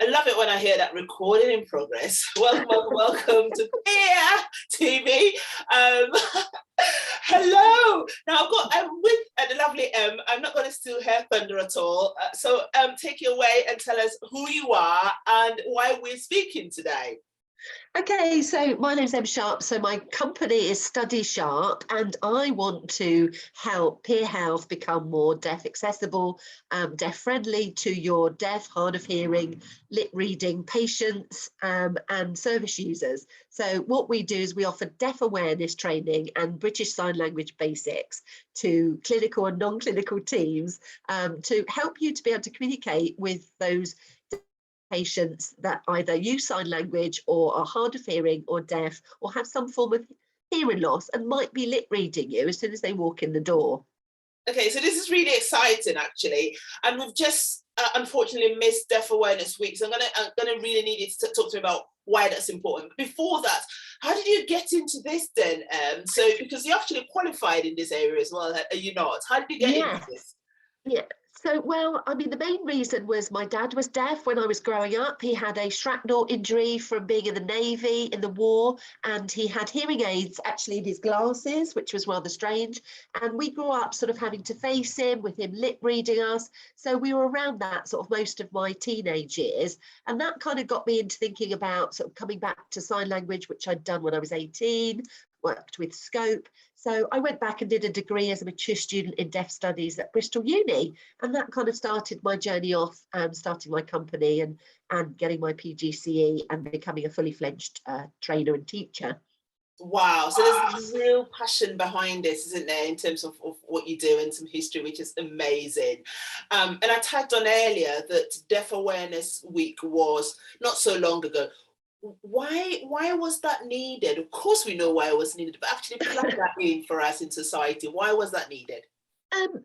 I love it when I hear that recording in progress. Welcome to Peer TV. Hello. Now I've got with the lovely I'm not going to steal her thunder at all. So take it away and tell us who you are and why we're speaking today. Okay, so my name's Em Sharp. So my company is Study Sharp, and I want to help peer health become more deaf accessible, deaf friendly to your deaf, hard of hearing, lip reading patients and service users. So what we do is we offer deaf awareness training and British Sign Language basics to clinical and non-clinical teams to help you to be able to communicate with those patients that either use sign language or are hard of hearing or deaf or have some form of hearing loss and might be lip reading you as soon as they walk in the door. Okay, so this is really exciting actually, and we've just unfortunately missed Deaf Awareness Week, so I'm gonna really need you to talk to me about why that's important. But before that, how did you get into this then? So because you actually qualified in this area as well, are you not? How did you get into this? Yeah. So, well, I mean, the main reason was my dad was deaf when I was growing up. He had a shrapnel injury from being in the Navy in the war, and he had hearing aids actually in his glasses, which was rather strange. And we grew up sort of having to face him, with him lip reading us. So we were around that sort of most of my teenage years. And that kind of got me into thinking about sort of coming back to sign language, which I'd done when I was 18, worked with Scope. So I went back and did a degree as a mature student in deaf studies at Bristol Uni, and that kind of started my journey off, starting my company and getting my PGCE and becoming a fully fledged trainer and teacher. Wow, so there's real passion behind this, isn't there, in terms of what you do and some history, which is amazing. And I tagged on earlier that Deaf Awareness Week was not so long ago. Why was that needed? Of course we know why it was needed, but actually plug that in for us in society. Why was that needed?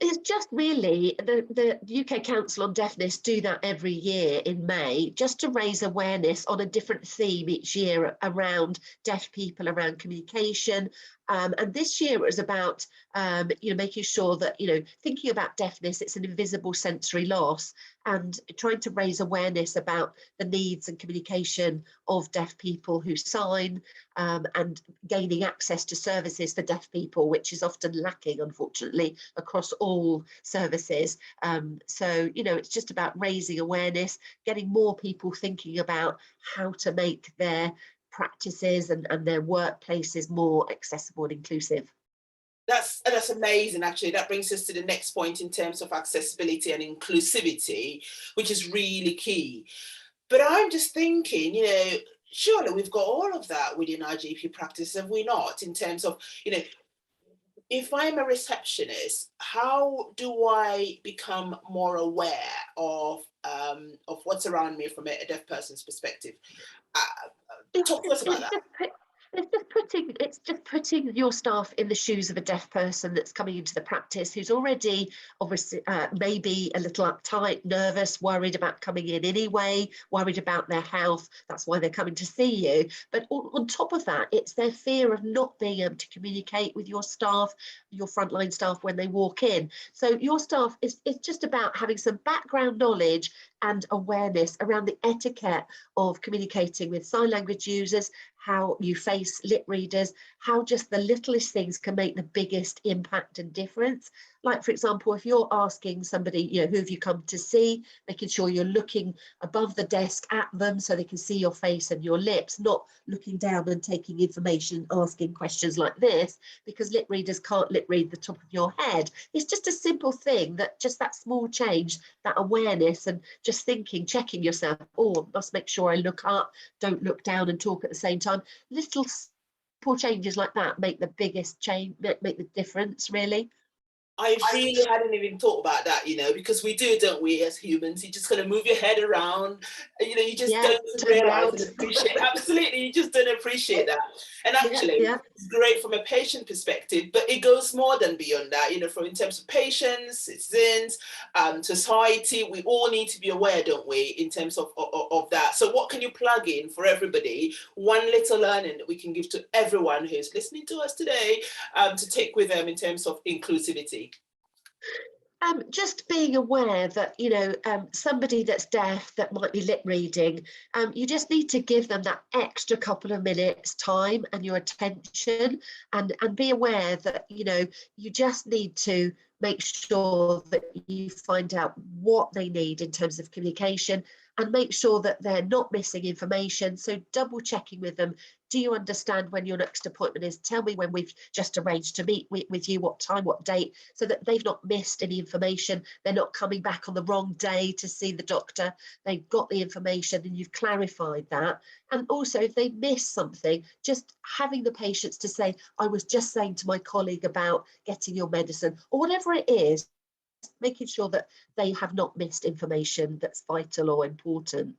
It's just really the UK Council on Deafness do that every year in May, just to raise awareness on a different theme each year around deaf people, around communication. And this year it was about, making sure that, thinking about deafness, it's an invisible sensory loss, and trying to raise awareness about the needs and communication of deaf people who sign, and gaining access to services for deaf people, which is often lacking, unfortunately, across all services. So, it's just about raising awareness, getting more people thinking about how to make their practices and their workplaces more accessible and inclusive. That's amazing, actually. That brings us to the next point in terms of accessibility and inclusivity, which is really key. But I'm just thinking, surely we've got all of that within our GP practice, have we not? In terms of, if I'm a receptionist, how do I become more aware of what's around me from a deaf person's perspective? Talk to us about that. It's just putting your staff in the shoes of a deaf person that's coming into the practice, who's already obviously maybe a little uptight, nervous, worried about coming in anyway, worried about their health. That's why they're coming to see you. But on top of that, it's their fear of not being able to communicate with your staff, your frontline staff, when they walk in. So your staff it's just about having some background knowledge and awareness around the etiquette of communicating with sign language users, how you face lip readers, how just the littlest things can make the biggest impact and difference. Like, for example, if you're asking somebody, who have you come to see, making sure you're looking above the desk at them so they can see your face and your lips, not looking down and taking information, asking questions like this, because lip readers can't lip read the top of your head. It's just a simple thing, that just that small change, that awareness, and just thinking, checking yourself, must make sure I look up, don't look down and talk at the same time. Little simple changes like that make the biggest change, make the difference, really. I really hadn't even thought about that, because we do, don't we, as humans? You just kind of move your head around, you just don't realize and appreciate. Absolutely, you just don't appreciate that. And actually, it's great from a patient perspective, but it goes more than beyond that, from in terms of patients, citizens, society. We all need to be aware, don't we, in terms of that. So what can you plug in for everybody? One little learning that we can give to everyone who's listening to us today, to take with them in terms of inclusivity. Just being aware that, somebody that's deaf that might be lip reading, you just need to give them that extra couple of minutes time and your attention, and be aware that, you just need to make sure that you find out what they need in terms of communication, and make sure that they're not missing information. So double checking with them. Do you understand when your next appointment is? Tell me when we've just arranged to meet with you, what time, what date, so that they've not missed any information. They're not coming back on the wrong day to see the doctor. They've got the information and you've clarified that. And also, if they miss something, just having the patience to say, I was just saying to my colleague about getting your medicine, or whatever it is, making sure that they have not missed information that's vital or important.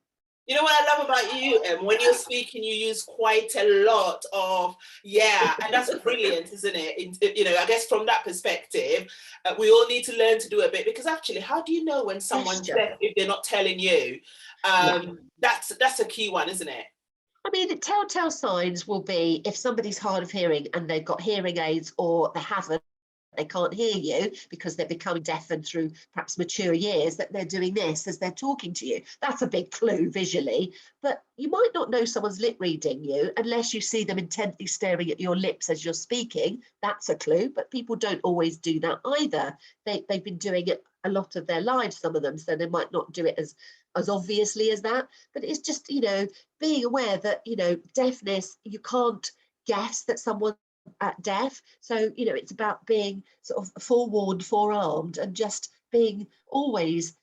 You know what I love about you, when you're speaking, you use quite a lot of, yeah, and that's brilliant, isn't it? I guess from that perspective, we all need to learn to do a bit, because actually, how do you know when someone's deaf if they're not telling you? That's a key one, isn't it? I mean, the telltale signs will be if somebody's hard of hearing and they've got hearing aids, or they haven't, they can't hear you because they're becoming deafened through perhaps mature years, that they're doing this as they're talking to you. That's a big clue visually, but you might not know someone's lip reading you unless you see them intently staring at your lips as you're speaking. That's a clue, but people don't always do that either. They've been doing it a lot of their lives, some of them, so they might not do it as obviously as that. But it's just, being aware that, deafness, you can't guess that someone deaf. So, it's about being sort of forewarned, forearmed, and just being always,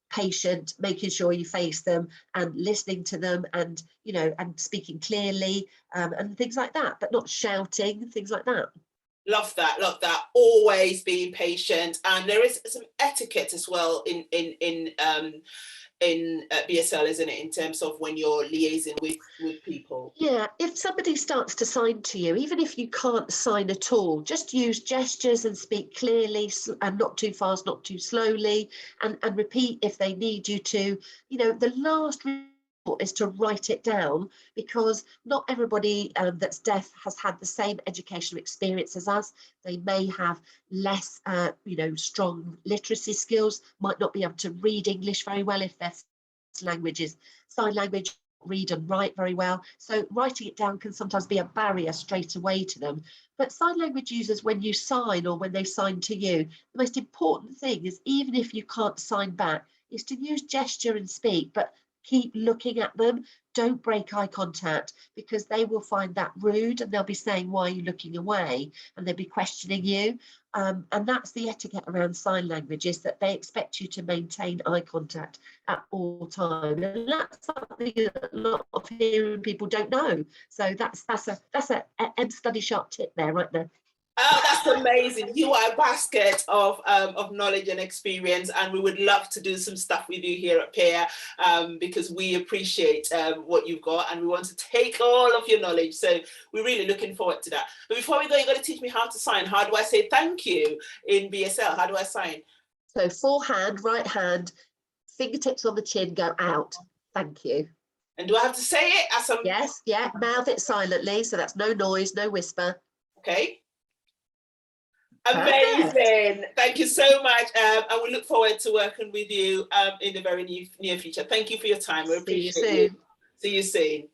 patient, making sure you face them and listening to them, and, and speaking clearly, and things like that, but not shouting, things like that. Love that. Always being patient, and there is some etiquette as well in BSL, isn't it, in terms of when you're liaising with people? Yeah, if somebody starts to sign to you, even if you can't sign at all, just use gestures and speak clearly, and not too fast, not too slowly, and repeat if they need you to. The last is to write it down, because not everybody that's deaf has had the same educational experience as us. They may have less, strong literacy skills, might not be able to read English very well if their language is sign language, read and write very well. So writing it down can sometimes be a barrier straight away to them. But sign language users, when you sign or when they sign to you, the most important thing is, even if you can't sign back, is to use gesture and speak, but keep looking at them. Don't break eye contact, because they will find that rude, and they'll be saying, why are you looking away? And they'll be questioning you. And that's the etiquette around sign language, is that they expect you to maintain eye contact at all times. And that's something that a lot of hearing people don't know. So that's a study sharp tip there, right there. Oh, that's amazing. You are a basket of knowledge and experience, and we would love to do some stuff with you here at Pear, because we appreciate what you've got, and we want to take all of your knowledge. So we're really looking forward to that. But before we go, you've got to teach me how to sign. How do I say thank you in BSL? How do I sign? So forehand, right hand, fingertips on the chin, go out. Thank you. And do I have to say it as a... Yes, yeah, mouth it silently, so that's no noise, no whisper. Okay. Amazing. Thank you so much. And we look forward to working with you in the very near future. Thank you for your time. We appreciate it. See you soon. See you soon.